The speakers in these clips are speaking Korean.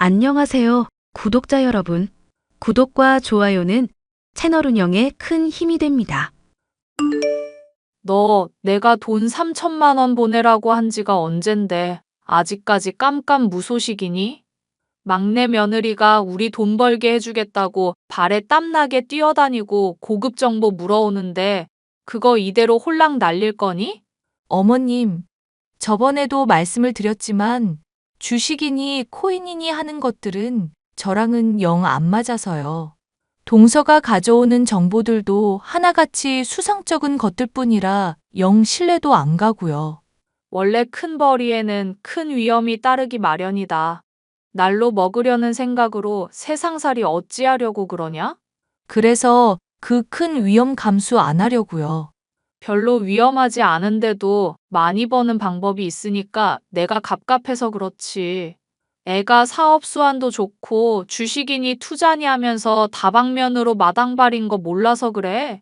안녕하세요, 구독자 여러분. 구독과 좋아요는 채널 운영에 큰 힘이 됩니다. 너 내가 돈 3천만 원 보내라고 한 지가 언젠데 아직까지 깜깜무소식이니? 막내 며느리가 우리 돈 벌게 해주겠다고 발에 땀나게 뛰어다니고 고급 정보 물어오는데 그거 이대로 홀랑 날릴 거니? 어머님, 저번에도 말씀을 드렸지만 주식이니 코인이니 하는 것들은 저랑은 영 안 맞아서요. 동서가 가져오는 정보들도 하나같이 수상쩍은 것들 뿐이라 영 신뢰도 안 가고요. 원래 큰 벌이에는 큰 위험이 따르기 마련이다. 날로 먹으려는 생각으로 세상살이 어찌하려고 그러냐? 그래서 그 큰 위험 감수 안 하려고요. 별로 위험하지 않은데도 많이 버는 방법이 있으니까 내가 갑갑해서 그렇지. 애가 사업 수완도 좋고 주식이니 투자니 하면서 다방면으로 마당발인 거 몰라서 그래.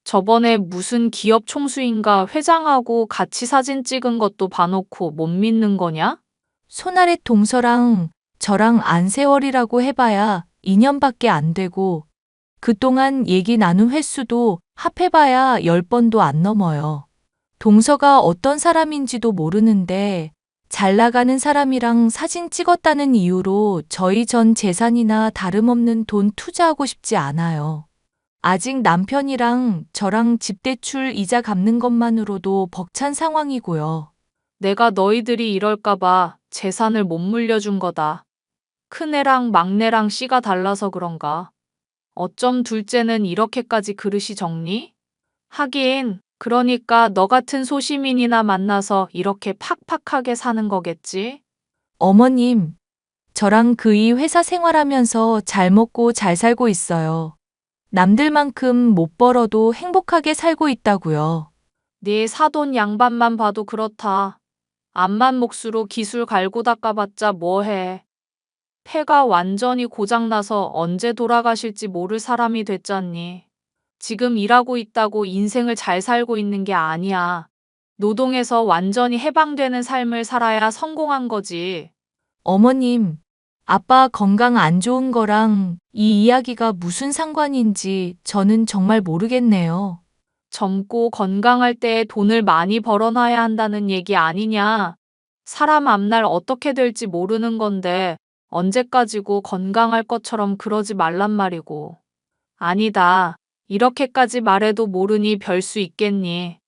저번에 무슨 기업 총수인가 회장하고 같이 사진 찍은 것도 봐놓고 못 믿는 거냐? 손아래 동서랑 저랑 안세월이라고 해봐야 2년밖에 안 되고 그동안 얘기 나눈 횟수도 합해봐야 10번도 안 넘어요. 동서가 어떤 사람인지도 모르는데 잘 나가는 사람이랑 사진 찍었다는 이유로 저희 전 재산이나 다름없는 돈 투자하고 싶지 않아요. 아직 남편이랑 저랑 집 대출 이자 갚는 것만으로도 벅찬 상황이고요. 내가 너희들이 이럴까봐 재산을 못 물려준 거다. 큰애랑 막내랑 씨가 달라서 그런가. 어쩜 둘째는 이렇게까지 그릇이 적니? 하긴, 그러니까 너 같은 소시민이나 만나서 이렇게 팍팍하게 사는 거겠지? 어머님, 저랑 그이 회사 생활하면서 잘 먹고 잘 살고 있어요. 남들만큼 못 벌어도 행복하게 살고 있다고요. 네 사돈 양반만 봐도 그렇다. 암만 몫으로 기술 갈고 닦아봤자 뭐해. 폐가 완전히 고장나서 언제 돌아가실지 모를 사람이 됐잖니. 지금 일하고 있다고 인생을 잘 살고 있는 게 아니야. 노동에서 완전히 해방되는 삶을 살아야 성공한 거지. 어머님, 아빠 건강 안 좋은 거랑 이 이야기가 무슨 상관인지 저는 정말 모르겠네요. 젊고 건강할 때에 돈을 많이 벌어놔야 한다는 얘기 아니냐. 사람 앞날 어떻게 될지 모르는 건데 언제까지고 건강할 것처럼 그러지 말란 말이고. 아니다. 이렇게까지 말해도 모르니 별 수 있겠니.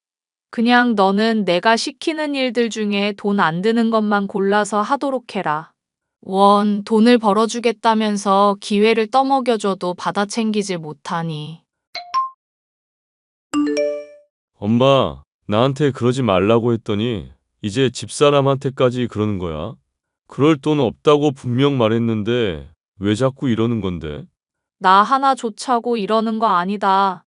그냥 너는 내가 시키는 일들 중에 돈 안 드는 것만 골라서 하도록 해라. 돈을 벌어주겠다면서 기회를 떠먹여줘도 받아 챙기질 못하니. 엄마, 나한테 그러지 말라고 했더니 이제 집사람한테까지 그러는 거야. 그럴 돈 없다고 분명 말했는데 왜 자꾸 이러는 건데? 나 하나 좋자고 이러는 거 아니다.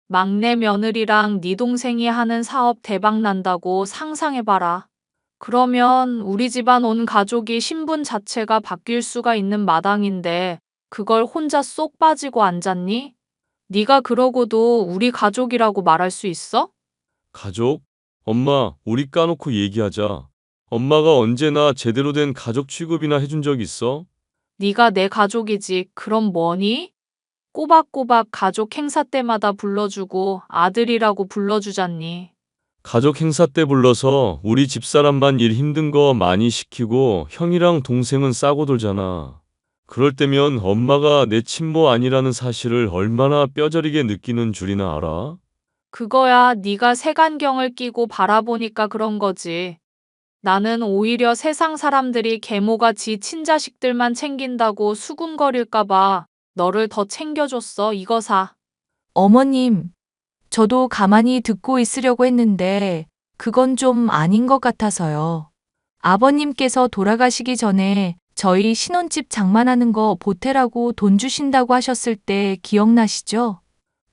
막내 며느리랑 네 동생이 하는 사업 대박 난다고 상상해봐라. 그러면 우리 집안 온 가족이 신분 자체가 바뀔 수가 있는 마당인데 그걸 혼자 쏙 빠지고 앉았니? 네가 그러고도 우리 가족이라고 말할 수 있어? 가족? 엄마, 우리 까놓고 얘기하자. 엄마가 언제나 제대로 된 가족 취급이나 해준 적 있어? 네가 내 가족이지. 그럼 뭐니? 꼬박꼬박 가족 행사 때마다 불러주고 아들이라고 불러주잖니. 가족 행사 때 불러서 우리 집사람만 일 힘든 거 많이 시키고 형이랑 동생은 싸고 돌잖아. 그럴 때면 엄마가 내 친모 아니라는 사실을 얼마나 뼈저리게 느끼는 줄이나 알아? 그거야 네가 색안경을 끼고 바라보니까 그런 거지. 나는 오히려 세상 사람들이 계모가 지 친자식들만 챙긴다고 수군거릴까 봐 너를 더 챙겨줬어, 이거사. 어머님, 저도 가만히 듣고 있으려고 했는데 그건 좀 아닌 것 같아서요. 아버님께서 돌아가시기 전에 저희 신혼집 장만하는 거 보태라고 돈 주신다고 하셨을 때 기억나시죠?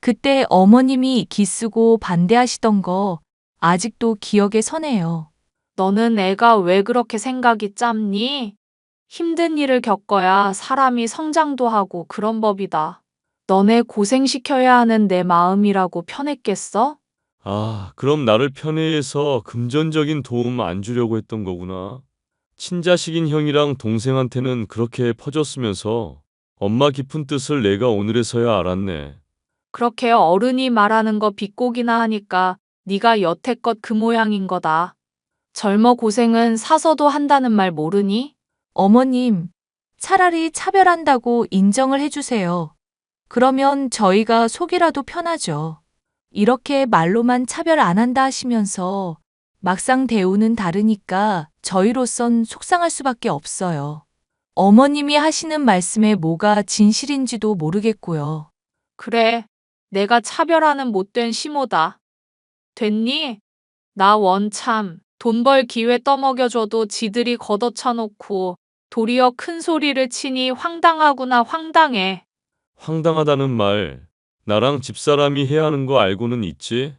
그때 어머님이 기쓰고 반대하시던 거 아직도 기억에 서네요. 너는 애가 왜 그렇게 생각이 짧니? 힘든 일을 겪어야 사람이 성장도 하고 그런 법이다. 너네 고생시켜야 하는 내 마음이라고 편했겠어? 아, 그럼 나를 편애해서 금전적인 도움 안 주려고 했던 거구나. 친자식인 형이랑 동생한테는 그렇게 퍼졌으면서 엄마 깊은 뜻을 내가 오늘에서야 알았네. 그렇게 어른이 말하는 거 비꼬기나 하니까 네가 여태껏 그 모양인 거다. 젊어 고생은 사서도 한다는 말 모르니? 어머님, 차라리 차별한다고 인정을 해주세요. 그러면 저희가 속이라도 편하죠. 이렇게 말로만 차별 안 한다 하시면서 막상 대우는 다르니까 저희로선 속상할 수밖에 없어요. 어머님이 하시는 말씀에 뭐가 진실인지도 모르겠고요. 그래, 내가 차별하는 못된 시모다. 됐니? 나 원참 돈 벌 기회 떠먹여줘도 지들이 걷어차놓고 도리어 큰 소리를 치니 황당하구나 황당해. 황당하다는 말, 나랑 집사람이 해야 하는 거 알고는 있지?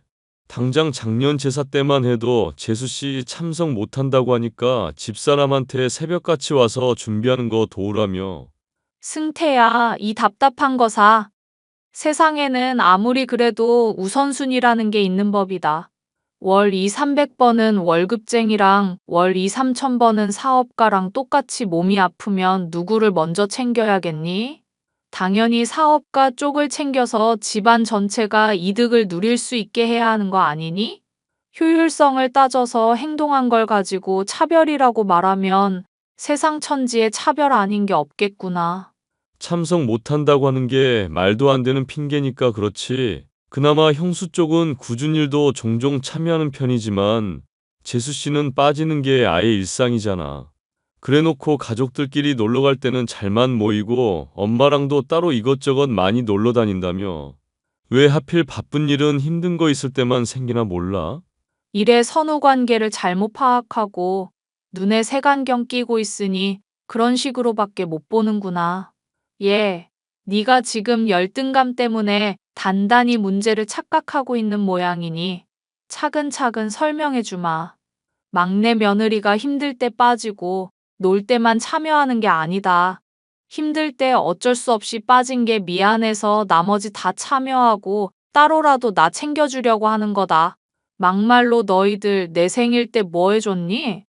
당장 작년 제사 때만 해도 재수 씨 참석 못한다고 하니까 집사람한테 새벽같이 와서 준비하는 거 도우라며. 승태야, 이 답답한 거사. 세상에는 아무리 그래도 우선순위라는 게 있는 법이다. 월 2, 300번은 월급쟁이랑 월 2, 3,000번은 사업가랑 똑같이 몸이 아프면 누구를 먼저 챙겨야겠니? 당연히 사업가 쪽을 챙겨서 집안 전체가 이득을 누릴 수 있게 해야 하는 거 아니니? 효율성을 따져서 행동한 걸 가지고 차별이라고 말하면 세상 천지에 차별 아닌 게 없겠구나. 참석 못한다고 하는 게 말도 안 되는 핑계니까 그렇지. 그나마 형수 쪽은 굳은 일도 종종 참여하는 편이지만 재수 씨는 빠지는 게 아예 일상이잖아. 그래놓고 가족들끼리 놀러 갈 때는 잘만 모이고 엄마랑도 따로 이것저것 많이 놀러 다닌다며. 왜 하필 바쁜 일은 힘든 거 있을 때만 생기나 몰라? 일의 선후 관계를 잘못 파악하고 눈에 색안경 끼고 있으니 그런 식으로밖에 못 보는구나. 예, 네가 지금 열등감 때문에 단단히 문제를 착각하고 있는 모양이니 차근차근 설명해 주마. 막내 며느리가 힘들 때 빠지고 놀 때만 참여하는 게 아니다. 힘들 때 어쩔 수 없이 빠진 게 미안해서 나머지 다 참여하고 따로라도 나 챙겨주려고 하는 거다. 막말로 너희들 내 생일 때 뭐 해줬니?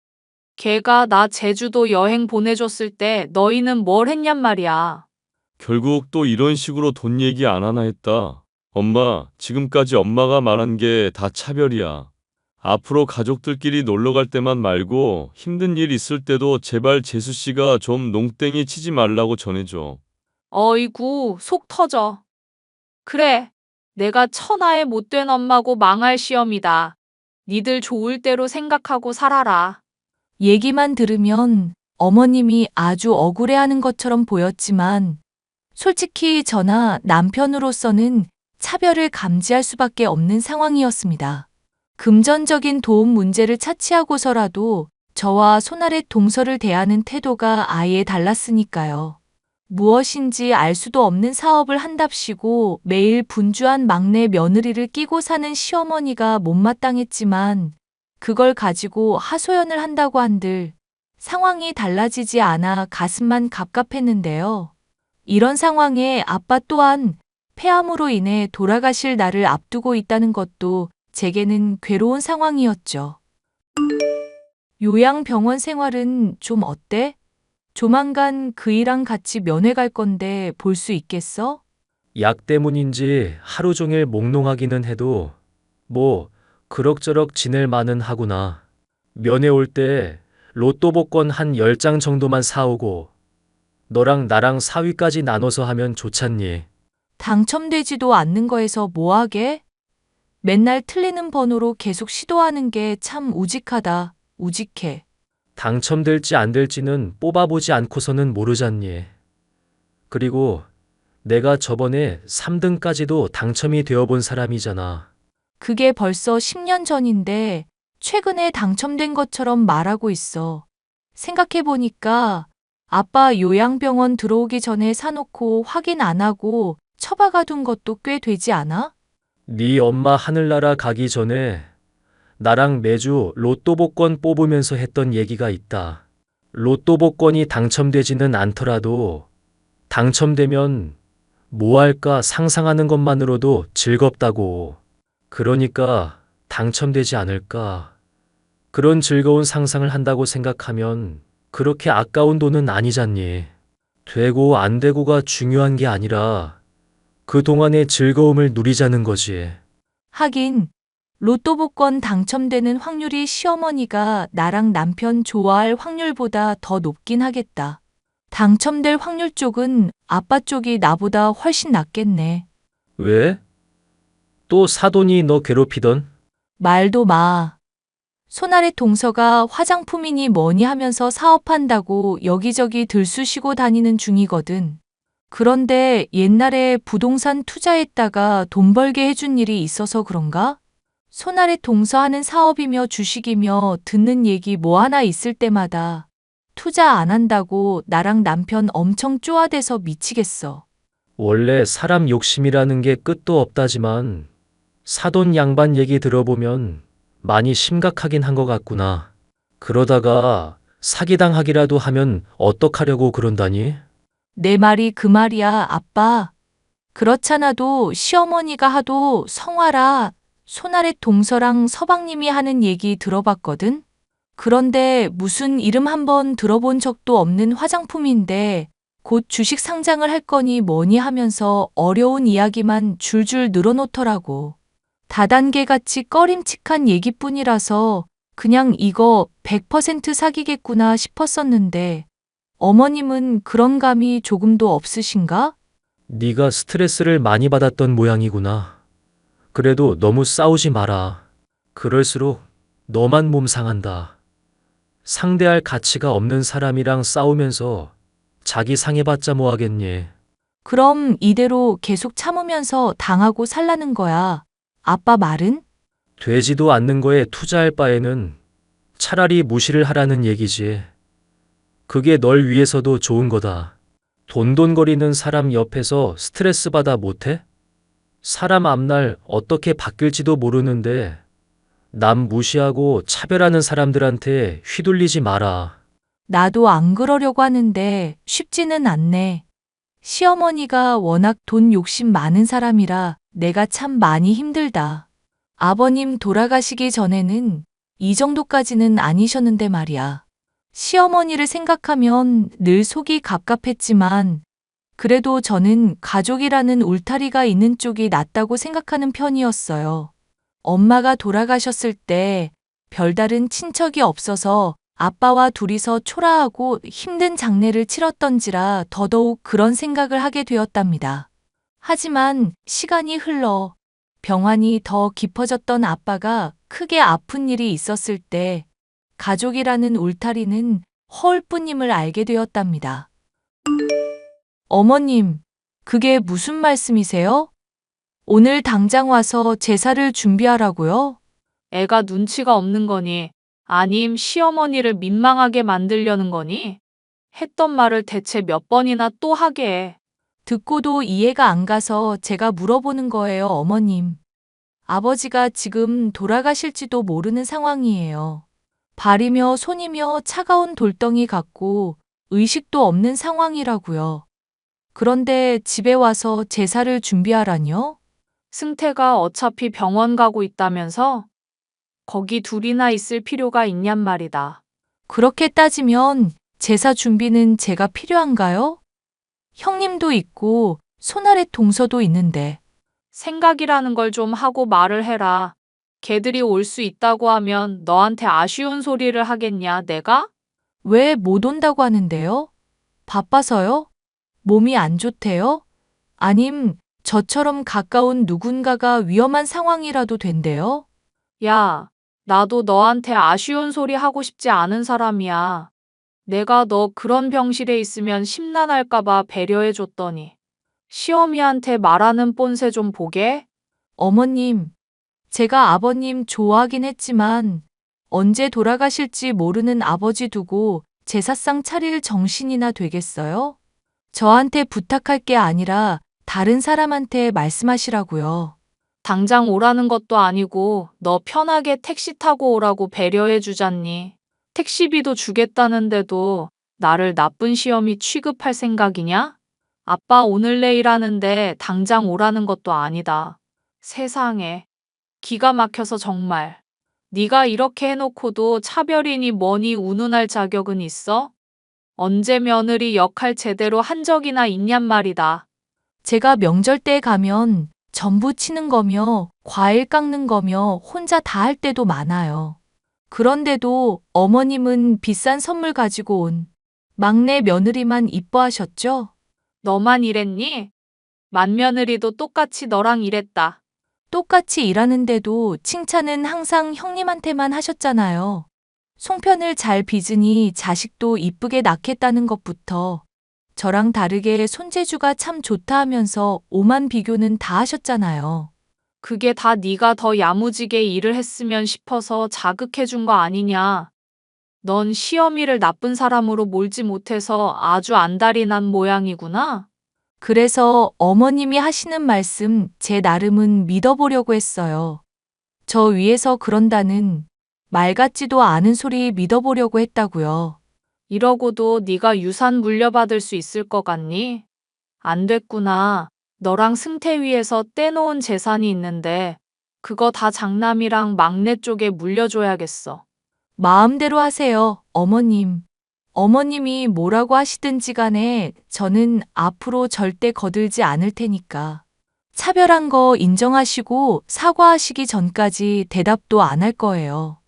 걔가 나 제주도 여행 보내줬을 때 너희는 뭘 했냔 말이야. 결국 또 이런 식으로 돈 얘기 안 하나 했다. 엄마, 지금까지 엄마가 말한 게 다 차별이야. 앞으로 가족들끼리 놀러 갈 때만 말고 힘든 일 있을 때도 제발 재수 씨가 좀 농땡이 치지 말라고 전해줘. 어이구, 속 터져. 그래, 내가 천하의 못된 엄마고 망할 시험이다. 니들 좋을 대로 생각하고 살아라. 얘기만 들으면 어머님이 아주 억울해하는 것처럼 보였지만 솔직히 저나 남편으로서는 차별을 감지할 수밖에 없는 상황이었습니다. 금전적인 도움 문제를 차치하고서라도 저와 손아래 동서를 대하는 태도가 아예 달랐으니까요. 무엇인지 알 수도 없는 사업을 한답시고 매일 분주한 막내 며느리를 끼고 사는 시어머니가 못마땅했지만 그걸 가지고 하소연을 한다고 한들 상황이 달라지지 않아 가슴만 갑갑했는데요. 이런 상황에 아빠 또한 폐암으로 인해 돌아가실 날을 앞두고 있다는 것도 제게는 괴로운 상황이었죠. 요양병원 생활은 좀 어때? 조만간 그이랑 같이 면회 갈 건데 볼 수 있겠어? 약 때문인지 하루 종일 몽롱하기는 해도 뭐 그럭저럭 지낼 만은 하구나. 면회 올 때 로또 복권 한 10장 정도만 사오고 너랑 나랑 사위까지 나눠서 하면 좋잖니. 당첨되지도 않는 거에서 뭐하게? 맨날 틀리는 번호로 계속 시도하는 게 참 우직하다. 우직해. 당첨될지 안 될지는 뽑아보지 않고서는 모르잖니. 그리고 내가 저번에 3등까지도 당첨이 되어본 사람이잖아. 그게 벌써 10년 전인데 최근에 당첨된 것처럼 말하고 있어. 생각해보니까 아빠 요양병원 들어오기 전에 사놓고 확인 안 하고 처박아둔 것도 꽤 되지 않아? 네 엄마 하늘나라 가기 전에 나랑 매주 로또 복권 뽑으면서 했던 얘기가 있다. 로또 복권이 당첨되지는 않더라도 당첨되면 뭐 할까 상상하는 것만으로도 즐겁다고. 그러니까 당첨되지 않을까. 그런 즐거운 상상을 한다고 생각하면 그렇게 아까운 돈은 아니잖니. 되고 안 되고가 중요한 게 아니라 그동안의 즐거움을 누리자는 거지. 하긴 로또 복권 당첨되는 확률이 시어머니가 나랑 남편 좋아할 확률보다 더 높긴 하겠다. 당첨될 확률 쪽은 아빠 쪽이 나보다 훨씬 낫겠네. 왜? 또 사돈이 너 괴롭히던? 말도 마. 손아래 동서가 화장품이니 뭐니 하면서 사업한다고 여기저기 들쑤시고 다니는 중이거든. 그런데 옛날에 부동산 투자했다가 돈 벌게 해준 일이 있어서 그런가? 손아래 동서하는 사업이며 주식이며 듣는 얘기 뭐 하나 있을 때마다 투자 안 한다고 나랑 남편 엄청 쪼아대서 미치겠어. 원래 사람 욕심이라는 게 끝도 없다지만 사돈 양반 얘기 들어보면 많이 심각하긴 한 것 같구나. 그러다가 사기당하기라도 하면 어떡하려고 그런다니? 내 말이 그 말이야, 아빠. 그렇잖아도 시어머니가 하도 성화라 손아래 동서랑 서방님이 하는 얘기 들어봤거든? 그런데 무슨 이름 한번 들어본 적도 없는 화장품인데 곧 주식 상장을 할 거니 뭐니 하면서 어려운 이야기만 줄줄 늘어놓더라고. 다단계같이 꺼림칙한 얘기뿐이라서 그냥 이거 100% 사기겠구나 싶었었는데 어머님은 그런 감이 조금도 없으신가? 네가 스트레스를 많이 받았던 모양이구나. 그래도 너무 싸우지 마라. 그럴수록 너만 몸 상한다. 상대할 가치가 없는 사람이랑 싸우면서 자기 상해봤자 뭐 하겠니? 그럼 이대로 계속 참으면서 당하고 살라는 거야. 아빠 말은? 되지도 않는 거에 투자할 바에는 차라리 무시를 하라는 얘기지. 그게 널 위해서도 좋은 거다. 돈돈거리는 사람 옆에서 스트레스 받아 못해? 사람 앞날 어떻게 바뀔지도 모르는데 남 무시하고 차별하는 사람들한테 휘둘리지 마라. 나도 안 그러려고 하는데 쉽지는 않네. 시어머니가 워낙 돈 욕심 많은 사람이라 내가 참 많이 힘들다. 아버님 돌아가시기 전에는 이 정도까지는 아니셨는데 말이야. 시어머니를 생각하면 늘 속이 갑갑했지만 그래도 저는 가족이라는 울타리가 있는 쪽이 낫다고 생각하는 편이었어요. 엄마가 돌아가셨을 때 별다른 친척이 없어서 아빠와 둘이서 초라하고 힘든 장례를 치렀던지라 더더욱 그런 생각을 하게 되었답니다. 하지만 시간이 흘러 병환이 더 깊어졌던 아빠가 크게 아픈 일이 있었을 때 가족이라는 울타리는 허울 뿐임을 알게 되었답니다. 어머님, 그게 무슨 말씀이세요? 오늘 당장 와서 제사를 준비하라고요? 애가 눈치가 없는 거니? 아님 시어머니를 민망하게 만들려는 거니? 했던 말을 대체 몇 번이나 또 하게. 듣고도 이해가 안 가서 제가 물어보는 거예요, 어머님. 아버지가 지금 돌아가실지도 모르는 상황이에요. 발이며 손이며 차가운 돌덩이 같고 의식도 없는 상황이라고요. 그런데 집에 와서 제사를 준비하라뇨? 승태가 어차피 병원 가고 있다면서? 거기 둘이나 있을 필요가 있냔 말이다. 그렇게 따지면 제사 준비는 제가 필요한가요? 형님도 있고 손아래 동서도 있는데. 생각이라는 걸 좀 하고 말을 해라. 걔들이 올 수 있다고 하면 너한테 아쉬운 소리를 하겠냐, 내가? 왜 못 온다고 하는데요? 바빠서요? 몸이 안 좋대요? 아님 저처럼 가까운 누군가가 위험한 상황이라도 된대요? 야, 나도 너한테 아쉬운 소리 하고 싶지 않은 사람이야. 내가 너 그런 병실에 있으면 심란할까봐 배려해줬더니. 시어미한테 말하는 본새 좀 보게? 어머님, 제가 아버님 좋아하긴 했지만 언제 돌아가실지 모르는 아버지 두고 제사상 차릴 정신이나 되겠어요? 저한테 부탁할 게 아니라 다른 사람한테 말씀하시라고요. 당장 오라는 것도 아니고 너 편하게 택시 타고 오라고 배려해주잖니. 택시비도 주겠다는데도 나를 나쁜 시어미 취급할 생각이냐? 아빠 오늘 내일 하는데 당장 오라는 것도 아니다. 세상에. 기가 막혀서 정말. 네가 이렇게 해놓고도 차별이니 뭐니 운운할 자격은 있어? 언제 며느리 역할 제대로 한 적이나 있냔 말이다. 제가 명절 때 가면 전부 치는 거며 과일 깎는 거며 혼자 다 할 때도 많아요. 그런데도 어머님은 비싼 선물 가지고 온 막내 며느리만 이뻐하셨죠? 너만 이랬니? 맏며느리도 똑같이 너랑 이랬다. 똑같이 일하는데도 칭찬은 항상 형님한테만 하셨잖아요. 송편을 잘 빚으니 자식도 이쁘게 낳겠다는 것부터 저랑 다르게 손재주가 참 좋다 하면서 오만 비교는 다 하셨잖아요. 그게 다 네가 더 야무지게 일을 했으면 싶어서 자극해 준 거 아니냐. 넌 시어미를 나쁜 사람으로 몰지 못해서 아주 안달이 난 모양이구나. 그래서 어머님이 하시는 말씀 제 나름은 믿어보려고 했어요. 저 위에서 그런다는 말 같지도 않은 소리 믿어보려고 했다고요. 이러고도 네가 유산 물려받을 수 있을 것 같니? 안 됐구나. 너랑 승태위에서 떼놓은 재산이 있는데 그거 다 장남이랑 막내 쪽에 물려줘야겠어. 마음대로 하세요, 어머님. 어머님이 뭐라고 하시든지 간에 저는 앞으로 절대 거들지 않을 테니까. 차별한 거 인정하시고 사과하시기 전까지 대답도 안 할 거예요.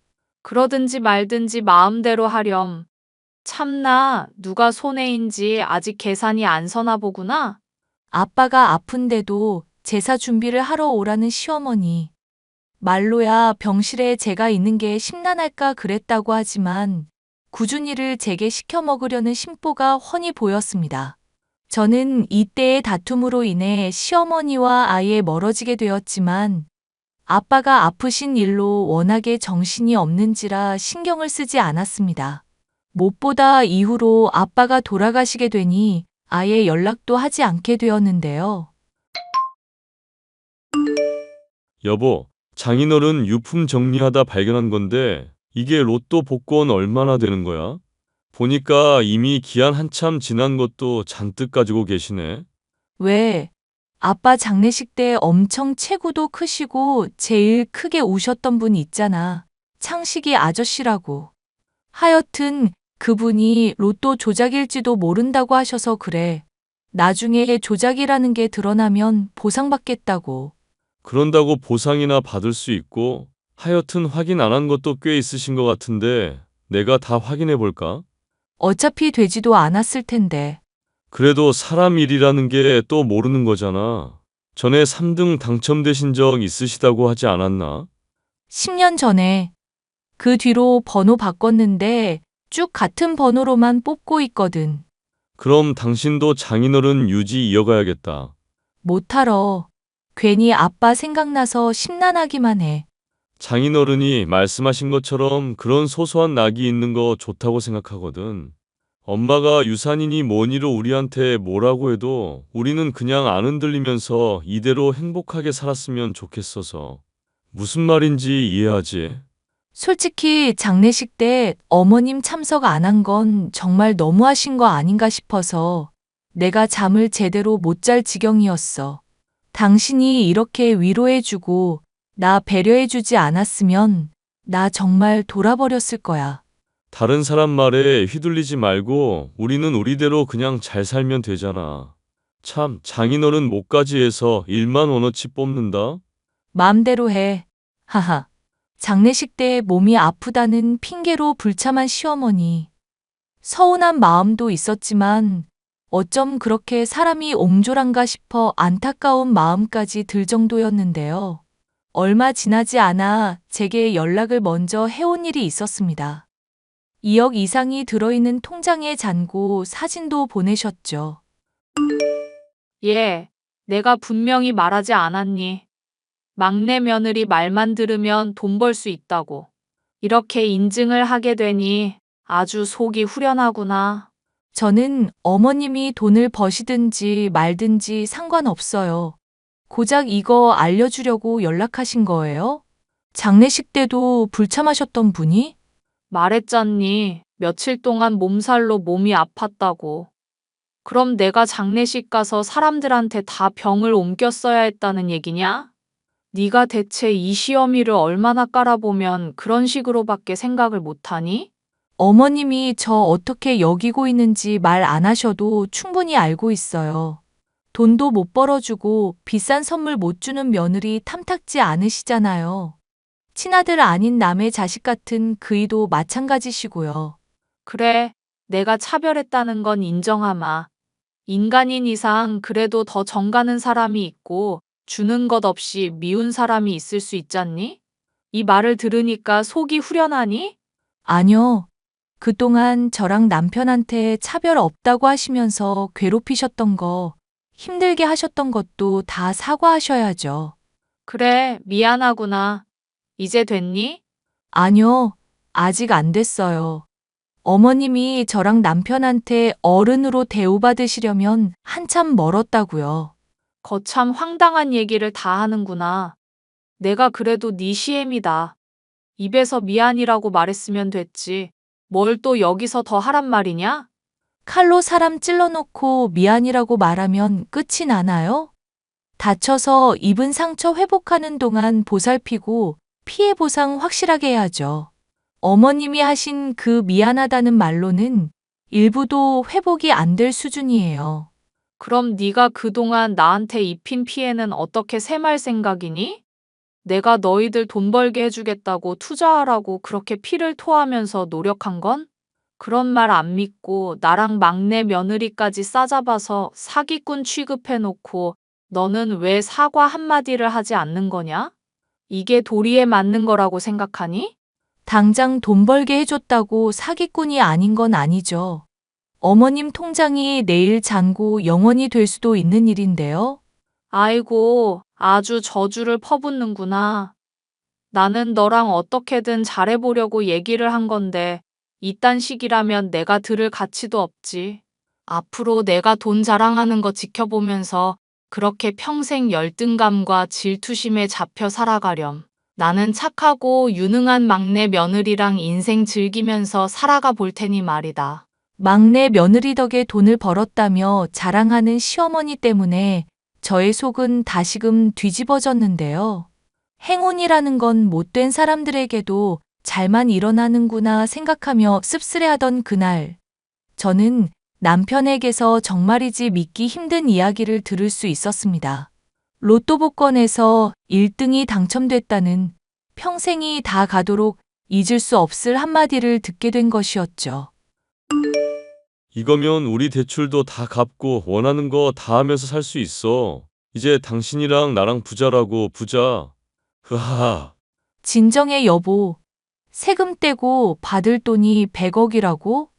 그러든지 말든지 마음대로 하렴. 참나, 누가 손해인지 아직 계산이 안 서나 보구나. 아빠가 아픈데도 제사 준비를 하러 오라는 시어머니. 말로야 병실에 제가 있는 게 심란할까 그랬다고 하지만 꾸준히를 제게 시켜 먹으려는 심보가 훤히 보였습니다. 저는 이때의 다툼으로 인해 시어머니와 아예 멀어지게 되었지만 아빠가 아프신 일로 워낙에 정신이 없는지라 신경을 쓰지 않았습니다. 무엇보다 이후로 아빠가 돌아가시게 되니 아예 연락도 하지 않게 되었는데요. 여보, 장인어른 유품 정리하다 발견한 건데 이게 로또 복권 얼마나 되는 거야? 보니까 이미 기한 한참 지난 것도 잔뜩 가지고 계시네. 왜? 아빠 장례식 때 엄청 체구도 크시고 제일 크게 우셨던 분 있잖아. 창식이 아저씨라고. 하여튼 그분이 로또 조작일지도 모른다고 하셔서 그래. 나중에 조작이라는 게 드러나면 보상받겠다고. 그런다고 보상이나 받을 수 있고 하여튼 확인 안 한 것도 꽤 있으신 것 같은데 내가 다 확인해 볼까? 어차피 되지도 않았을 텐데. 그래도 사람 일이라는 게 또 모르는 거잖아. 전에 3등 당첨되신 적 있으시다고 하지 않았나? 10년 전에. 그 뒤로 번호 바꿨는데 쭉 같은 번호로만 뽑고 있거든. 그럼 당신도 장인어른 유지 이어가야겠다. 못하러. 괜히 아빠 생각나서 심란하기만 해. 장인어른이 말씀하신 것처럼 그런 소소한 낙이 있는 거 좋다고 생각하거든. 엄마가 유산이니 뭐니로 우리한테 뭐라고 해도 우리는 그냥 안 흔들리면서 이대로 행복하게 살았으면 좋겠어서. 무슨 말인지 이해하지? 솔직히 장례식 때 어머님 참석 안 한 건 정말 너무하신 거 아닌가 싶어서 내가 잠을 제대로 못 잘 지경이었어. 당신이 이렇게 위로해주고 나 배려해주지 않았으면 나 정말 돌아버렸을 거야. 다른 사람 말에 휘둘리지 말고 우리는 우리대로 그냥 잘 살면 되잖아. 참, 장인어른 목까지 해서 1만 원어치 뽑는다? 마음대로 해. 하하. 장례식 때 몸이 아프다는 핑계로 불참한 시어머니. 서운한 마음도 있었지만 어쩜 그렇게 사람이 옹졸한가 싶어 안타까운 마음까지 들 정도였는데요. 얼마 지나지 않아 제게 연락을 먼저 해온 일이 있었습니다. 2억 이상이 들어있는 통장에 잔고 사진도 보내셨죠. 예, 내가 분명히 말하지 않았니? 막내 며느리 말만 들으면 돈 벌 수 있다고. 이렇게 인증을 하게 되니 아주 속이 후련하구나. 저는 어머님이 돈을 버시든지 말든지 상관없어요. 고작 이거 알려주려고 연락하신 거예요? 장례식 때도 불참하셨던 분이? 말했잖니. 며칠 동안 몸살로 몸이 아팠다고. 그럼 내가 장례식 가서 사람들한테 다 병을 옮겼어야 했다는 얘기냐? 네가 대체 이 시어미를 얼마나 깔아보면 그런 식으로밖에 생각을 못하니? 어머님이 저 어떻게 여기고 있는지 말 안 하셔도 충분히 알고 있어요. 돈도 못 벌어주고 비싼 선물 못 주는 며느리 탐탁지 않으시잖아요. 친아들 아닌 남의 자식 같은 그이도 마찬가지시고요. 그래, 내가 차별했다는 건 인정하마. 인간인 이상 그래도 더 정가는 사람이 있고 주는 것 없이 미운 사람이 있을 수 있잖니? 이 말을 들으니까 속이 후련하니? 아니요. 그동안 저랑 남편한테 차별 없다고 하시면서 괴롭히셨던 거, 힘들게 하셨던 것도 다 사과하셔야죠. 그래, 미안하구나. 이제 됐니? 아니요. 아직 안 됐어요. 어머님이 저랑 남편한테 어른으로 대우받으시려면 한참 멀었다고요. 거참 황당한 얘기를 다 하는구나. 내가 그래도 네 시엠이다. 입에서 미안이라고 말했으면 됐지. 뭘 또 여기서 더 하란 말이냐? 칼로 사람 찔러놓고 미안이라고 말하면 끝이 나나요? 다쳐서 입은 상처 회복하는 동안 보살피고 피해 보상 확실하게 해야죠. 어머님이 하신 그 미안하다는 말로는 일부도 회복이 안 될 수준이에요. 그럼 네가 그동안 나한테 입힌 피해는 어떻게 셈할 생각이니? 내가 너희들 돈 벌게 해주겠다고 투자하라고 그렇게 피를 토하면서 노력한 건? 그런 말 안 믿고 나랑 막내 며느리까지 싸잡아서 사기꾼 취급해놓고 너는 왜 사과 한마디를 하지 않는 거냐? 이게 도리에 맞는 거라고 생각하니? 당장 돈 벌게 해줬다고 사기꾼이 아닌 건 아니죠. 어머님 통장이 내일 잔고 영원이 될 수도 있는 일인데요. 아이고, 아주 저주를 퍼붓는구나. 나는 너랑 어떻게든 잘해보려고 얘기를 한 건데, 이딴 식이라면 내가 들을 가치도 없지. 앞으로 내가 돈 자랑하는 거 지켜보면서 그렇게 평생 열등감과 질투심에 잡혀 살아가렴. 나는 착하고 유능한 막내 며느리랑 인생 즐기면서 살아가 볼 테니 말이다. 막내 며느리 덕에 돈을 벌었다며 자랑하는 시어머니 때문에 저의 속은 다시금 뒤집어졌는데요. 행운이라는 건 못된 사람들에게도 잘만 일어나는구나 생각하며 씁쓸해하던 그날, 저는 남편에게서 정말이지 믿기 힘든 이야기를 들을 수 있었습니다. 로또 복권에서 1등이 당첨됐다는 평생이 다 가도록 잊을 수 없을 한마디를 듣게 된 것이었죠. 이거면 우리 대출도 다 갚고 원하는 거 다 하면서 살 수 있어. 이제 당신이랑 나랑 부자라고, 부자. 흐하하. 진정해 여보. 세금 떼고 받을 돈이 100억이라고?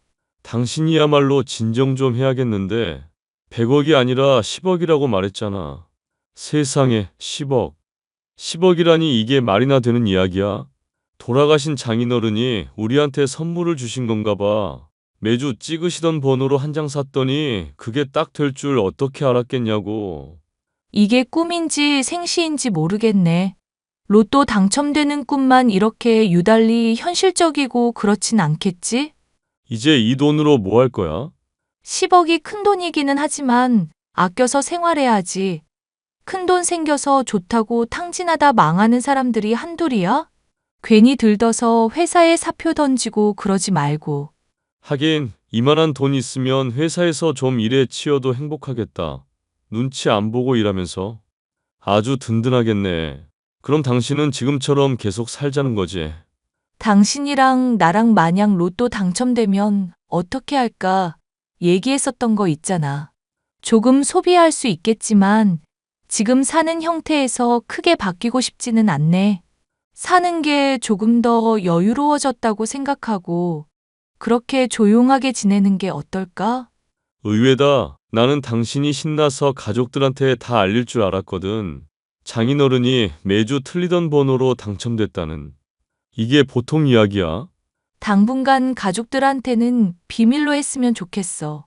당신이야말로 진정 좀 해야겠는데 100억이 아니라 10억이라고 말했잖아. 세상에 10억. 10억이라니 이게 말이나 되는 이야기야? 돌아가신 장인어른이 우리한테 선물을 주신 건가 봐. 매주 찍으시던 번호로 한 장 샀더니 그게 딱 될 줄 어떻게 알았겠냐고. 이게 꿈인지 생시인지 모르겠네. 로또 당첨되는 꿈만 이렇게 유달리 현실적이고 그렇진 않겠지? 이제 이 돈으로 뭐 할 거야? 10억이 큰 돈이기는 하지만 아껴서 생활해야지. 큰 돈 생겨서 좋다고 탕진하다 망하는 사람들이 한둘이야? 괜히 들떠서 회사에 사표 던지고 그러지 말고. 하긴 이만한 돈 있으면 회사에서 좀 일에 치여도 행복하겠다. 눈치 안 보고 일하면서. 아주 든든하겠네. 그럼 당신은 지금처럼 계속 살자는 거지. 당신이랑 나랑 만약 로또 당첨되면 어떻게 할까 얘기했었던 거 있잖아. 조금 소비할 수 있겠지만 지금 사는 형태에서 크게 바뀌고 싶지는 않네. 사는 게 조금 더 여유로워졌다고 생각하고 그렇게 조용하게 지내는 게 어떨까? 의외다. 나는 당신이 신나서 가족들한테 다 알릴 줄 알았거든. 장인어른이 매주 틀리던 번호로 당첨됐다는. 이게 보통 이야기야? 당분간 가족들한테는 비밀로 했으면 좋겠어.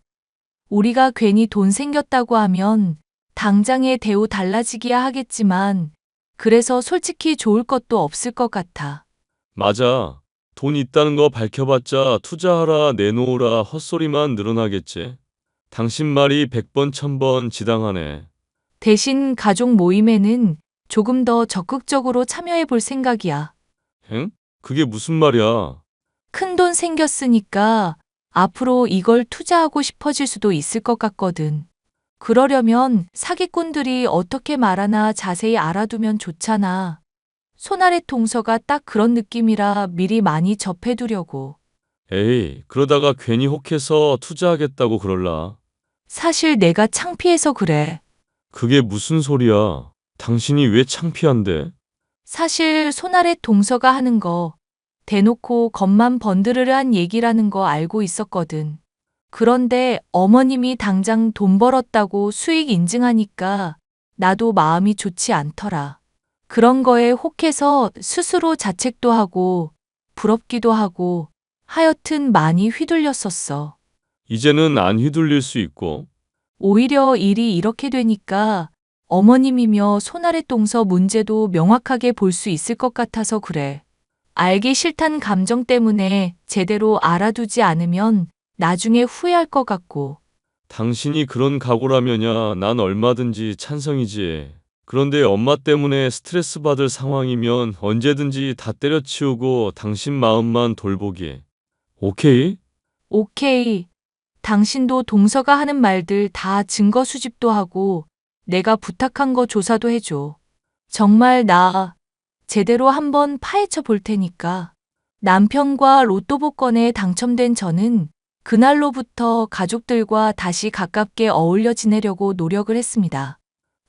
우리가 괜히 돈 생겼다고 하면 당장의 대우 달라지기야 하겠지만 그래서 솔직히 좋을 것도 없을 것 같아. 맞아. 돈 있다는 거 밝혀봤자 투자하라 내놓으라 헛소리만 늘어나겠지. 당신 말이 100번 1000번 지당하네. 대신 가족 모임에는 조금 더 적극적으로 참여해 볼 생각이야. 엥? 그게 무슨 말이야? 큰돈 생겼으니까 앞으로 이걸 투자하고 싶어질 수도 있을 것 같거든. 그러려면 사기꾼들이 어떻게 말하나 자세히 알아두면 좋잖아. 손아래 동서가 딱 그런 느낌이라 미리 많이 접해두려고. 에이, 그러다가 괜히 혹해서 투자하겠다고 그럴라. 사실 내가 창피해서 그래. 그게 무슨 소리야? 당신이 왜 창피한데? 사실 손아래 동서가 하는 거 대놓고 겉만 번드르르한 얘기라는 거 알고 있었거든. 그런데 어머님이 당장 돈 벌었다고 수익 인증하니까 나도 마음이 좋지 않더라. 그런 거에 혹해서 스스로 자책도 하고 부럽기도 하고 하여튼 많이 휘둘렸었어. 이제는 안 휘둘릴 수 있고. 오히려 일이 이렇게 되니까 어머님이며 손아래 동서 문제도 명확하게 볼 수 있을 것 같아서 그래. 알기 싫단 감정 때문에 제대로 알아두지 않으면 나중에 후회할 것 같고. 당신이 그런 각오라면야 난 얼마든지 찬성이지. 그런데 엄마 때문에 스트레스 받을 상황이면 언제든지 다 때려치우고 당신 마음만 돌보기. 오케이? 오케이. 당신도 동서가 하는 말들 다 증거 수집도 하고 내가 부탁한 거 조사도 해줘. 정말 나 제대로 한번 파헤쳐 볼 테니까. 남편과 로또 복권에 당첨된 저는 그날로부터 가족들과 다시 가깝게 어울려 지내려고 노력을 했습니다.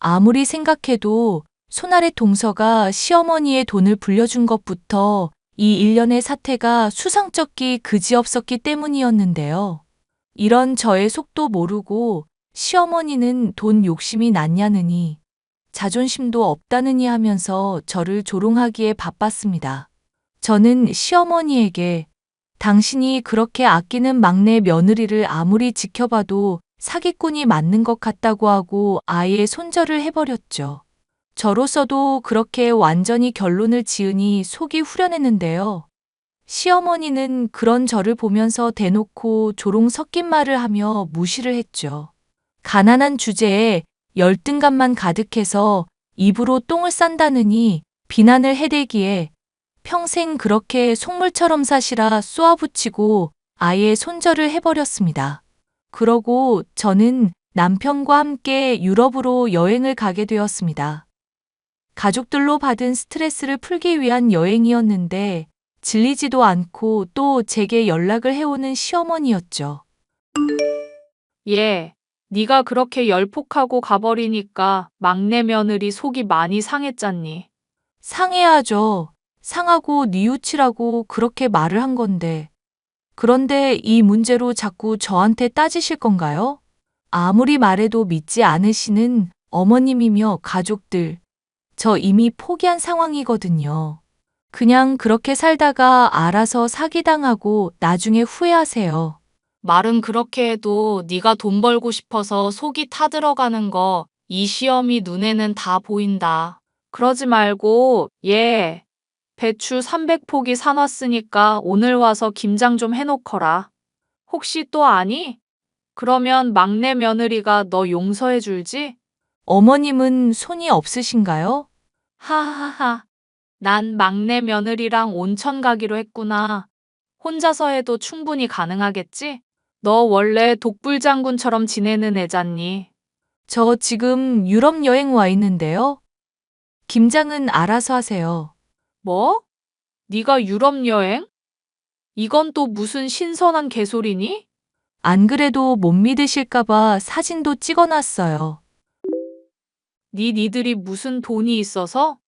아무리 생각해도 손아래 동서가 시어머니의 돈을 불려준 것부터 이 일련의 사태가 수상쩍기 그지없었기 때문이었는데요. 이런 저의 속도 모르고 시어머니는 돈 욕심이 났냐느니 자존심도 없다느니 하면서 저를 조롱하기에 바빴습니다. 저는 시어머니에게 당신이 그렇게 아끼는 막내 며느리를 아무리 지켜봐도 사기꾼이 맞는 것 같다고 하고 아예 손절을 해버렸죠. 저로서도 그렇게 완전히 결론을 지으니 속이 후련했는데요. 시어머니는 그런 저를 보면서 대놓고 조롱 섞인 말을 하며 무시를 했죠. 가난한 주제에 열등감만 가득해서 입으로 똥을 싼다느니 비난을 해대기에 평생 그렇게 속물처럼 사시라 쏘아붙이고 아예 손절을 해버렸습니다. 그러고 저는 남편과 함께 유럽으로 여행을 가게 되었습니다. 가족들로 받은 스트레스를 풀기 위한 여행이었는데 질리지도 않고 또 제게 연락을 해오는 시어머니였죠. 예, 네가 그렇게 열폭하고 가버리니까 막내 며느리 속이 많이 상했잖니. 상해야죠. 상하고 뉘우치라고 그렇게 말을 한 건데. 그런데 이 문제로 자꾸 저한테 따지실 건가요? 아무리 말해도 믿지 않으시는 어머님이며 가족들. 저 이미 포기한 상황이거든요. 그냥 그렇게 살다가 알아서 사기당하고 나중에 후회하세요. 말은 그렇게 해도 네가 돈 벌고 싶어서 속이 타들어가는 거 이 시어미 눈에는 다 보인다. 그러지 말고 예, 배추 300포기 사놨으니까 오늘 와서 김장 좀 해놓거라. 혹시 또 아니? 그러면 막내 며느리가 너 용서해 줄지? 어머님은 손이 없으신가요? 하하하. 난 막내 며느리랑 온천 가기로 했구나. 혼자서 해도 충분히 가능하겠지? 너 원래 독불장군처럼 지내는 애잖니. 저 지금 유럽 여행 와 있는데요. 김장은 알아서 하세요. 뭐? 네가 유럽 여행? 이건 또 무슨 신선한 개소리니? 안 그래도 못 믿으실까봐 사진도 찍어놨어요. 니들이 무슨 돈이 있어서?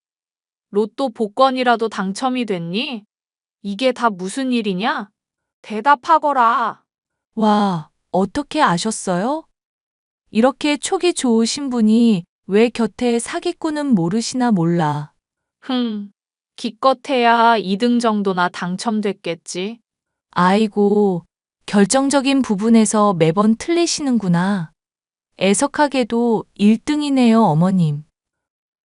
로또 복권이라도 당첨이 됐니? 이게 다 무슨 일이냐? 대답하거라. 와, 어떻게 아셨어요? 이렇게 촉이 좋으신 분이 왜 곁에 사기꾼은 모르시나 몰라. 기껏해야 2등 정도나 당첨됐겠지. 아이고, 결정적인 부분에서 매번 틀리시는구나. 애석하게도 1등이네요, 어머님.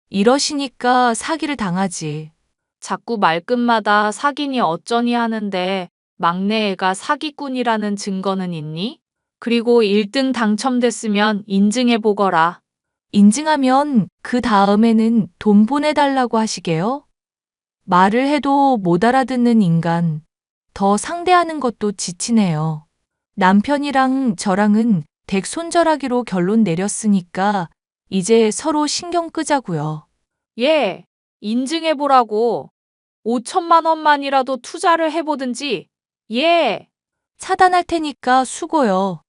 이러시니까 사기를 당하지. 자꾸 말끝마다 사기니 어쩌니 하는데 막내 애가 사기꾼이라는 증거는 있니? 그리고 1등 당첨됐으면 인증해 보거라. 인증하면 그 다음에는 돈 보내달라고 하시게요? 말을 해도 못 알아듣는 인간. 더 상대하는 것도 지치네요. 남편이랑 저랑은 댁 손절하기로 결론 내렸으니까 이제 서로 신경 끄자고요. 예, 인증해보라고. 5천만 원만이라도 투자를 해보든지. 예, 차단할 테니까 수고요.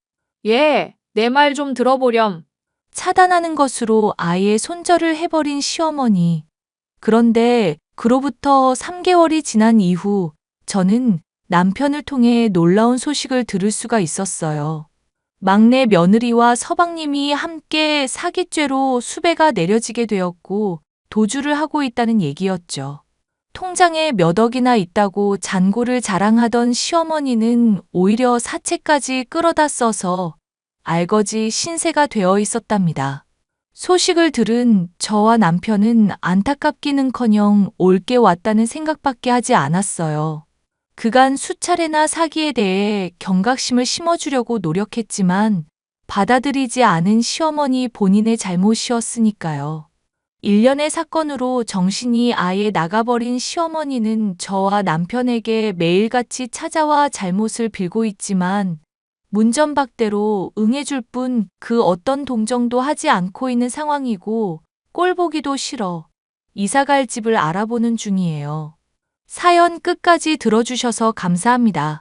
예, 내 말 좀 들어보렴. 차단하는 것으로 아예 손절을 해버린 시어머니. 그런데 그로부터 3개월이 지난 이후 저는 남편을 통해 놀라운 소식을 들을 수가 있었어요. 막내 며느리와 서방님이 함께 사기죄로 수배가 내려지게 되었고 도주를 하고 있다는 얘기였죠. 통장에 몇 억이나 있다고 잔고를 자랑하던 시어머니는 오히려 사채까지 끌어다 써서 알거지 신세가 되어 있었답니다. 소식을 들은 저와 남편은 안타깝기는커녕 올게 왔다는 생각밖에 하지 않았어요. 그간 수차례나 사기에 대해 경각심을 심어주려고 노력했지만 받아들이지 않은 시어머니 본인의 잘못이었으니까요. 일련의 사건으로 정신이 아예 나가버린 시어머니는 저와 남편에게 매일같이 찾아와 잘못을 빌고 있지만 문전박대로 응해줄 뿐 그 어떤 동정도 하지 않고 있는 상황이고 꼴 보기도 싫어 이사갈 집을 알아보는 중이에요. 사연 끝까지 들어주셔서 감사합니다.